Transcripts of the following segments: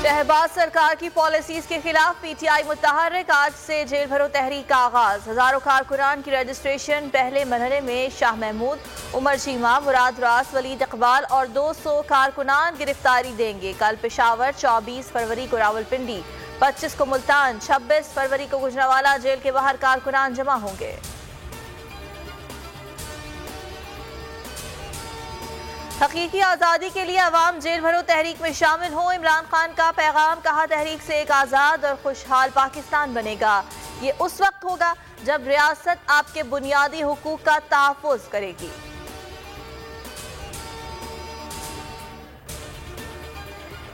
शहबाज सरकार की पॉलिसीज के खिलाफ पीटीआई मुतहर्रिक। आज से जेल भरो तहरीक का आगाज। हजारों कारकुनान की रजिस्ट्रेशन। पहले मरहले में शाह महमूद, उमर चीमा, मुराद रास, वलीद इकबाल और 200 कारकुनान गिरफ्तारी देंगे। कल पेशावर, 24 फरवरी को रावलपिंडी, 25 को मुल्तान, 26 फरवरी को गुजरांवाला जेल के बाहर कारकुनान जमा होंगे। हकीकी आज़ादी के लिए अवाम जेल भरो तहरीक में शामिल हो। इमरान खान का पैगाम। कहा, तहरीक से एक आज़ाद और खुशहाल पाकिस्तान बनेगा। ये उस वक्त होगा जब रियासत आपके बुनियादी हुकूक का तहफ़्फ़ुज़ करेगी।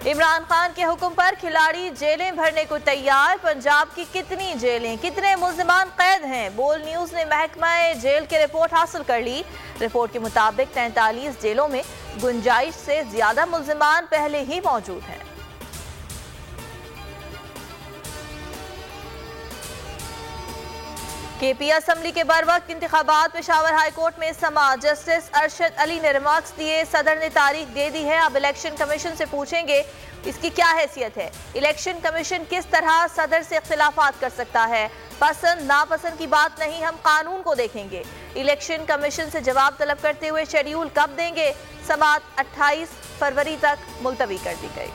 इमरान खान के हुक्म पर खिलाड़ी जेलें भरने को तैयार। पंजाब की कितनी जेलें, कितने मुल्ज़िमान कैद हैं? बोल न्यूज़ ने महकमा जेल की रिपोर्ट हासिल कर ली। रिपोर्ट के मुताबिक 43 जेलों में गुंजाइश से ज्यादा मुल्ज़िमान पहले ही मौजूद हैं। केपी असम्बली के बरवक्त इंतखाबात। पेशावर हाई कोर्ट में समाअत। जस्टिस अरशद अली ने रिमार्क्स दिए। सदर ने तारीख दे दी है, अब इलेक्शन कमीशन से पूछेंगे इसकी क्या हैसियत है। इलेक्शन कमीशन किस तरह सदर से इख्तिलाफात कर सकता है। पसंद नापसंद की बात नहीं, हम कानून को देखेंगे। इलेक्शन कमीशन से जवाब तलब करते हुए शेड्यूल कब देंगे। समाअत 28 फरवरी तक मुलतवी कर दी गई।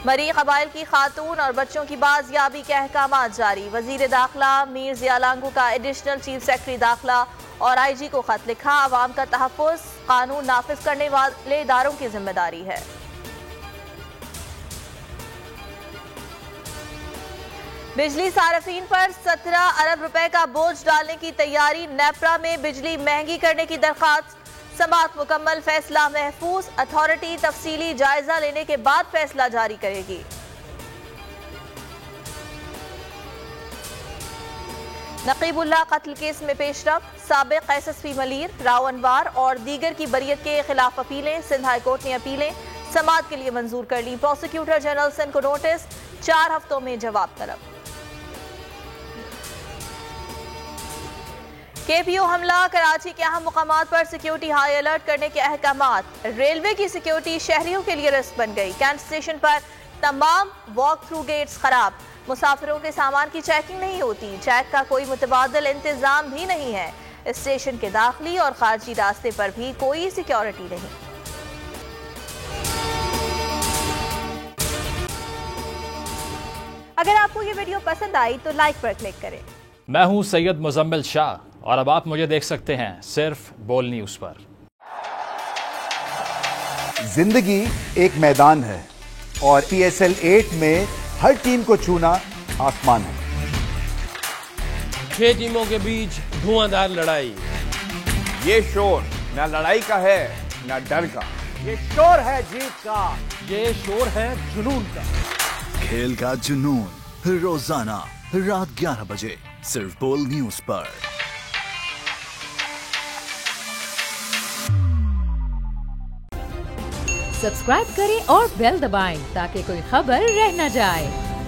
मरी कबाइल की खातून और बच्चों की बाजियाबी के अहकामात जारी। वजीर दाखिला मीर जिया लांगू का एडिशनल चीफ सेक्रेटरी दाखिला और IG को खत लिखा। आवाम का तहफ़्फ़ुज़ कानून नाफिज करने वाले इदारों की जिम्मेदारी है। बिजली सार्फिन पर 17 अरब रुपए का बोझ डालने की तैयारी। नेपरा में बिजली महंगी करने की दरखास्त। समाअत मुकम्मल, फैसला महफूज। अथॉरिटी तफसीली जायजा लेने के बाद फैसला जारी करेगी। नकीबुल्लाह कत्ल केस में पेशरफ। साबिक SSP मलीर, राव अनवार और दीगर की बरियत के खिलाफ अपीलें। सिंध हाई कोर्ट ने अपीलें समाअत के लिए मंजूर कर ली। प्रोसिक्यूटर जनरल सिंध को नोटिस, 4 हफ्तों में जवाब तलब। KPO हमला। कराची के अहम मुकामात पर सिक्योरिटी हाई अलर्ट करने के अहकामात। रेलवे की सिक्योरिटी शहरियों के लिए रिस्क बन गई। कैंट स्टेशन पर तमाम वॉक थ्रू गेट्स खराब। मुसाफिरों के सामान की चेकिंग नहीं होती। चेक का कोई मुतबादिल इंतजाम भी नहीं है। स्टेशन के दाखिली और खारजी रास्ते पर भी कोई सिक्योरिटी नहीं। अगर आपको ये वीडियो पसंद आई तो लाइक पर क्लिक करें। मैं हूं सैयद मुजम्मिल शाह और अब आप मुझे देख सकते हैं सिर्फ बोल न्यूज़ पर। जिंदगी एक मैदान है और PSL 8 में हर टीम को छूना आसमान है। 6 टीमों के बीच धुआंधार लड़ाई। ये शोर न लड़ाई का है न डर का, ये शोर है जीत का, ये शोर है जुनून का। खेल का जुनून रोजाना रात 11 बजे सिर्फ बोल न्यूज़ पर। सब्सक्राइब करें और बेल दबाएं ताकि कोई खबर रह न जाए।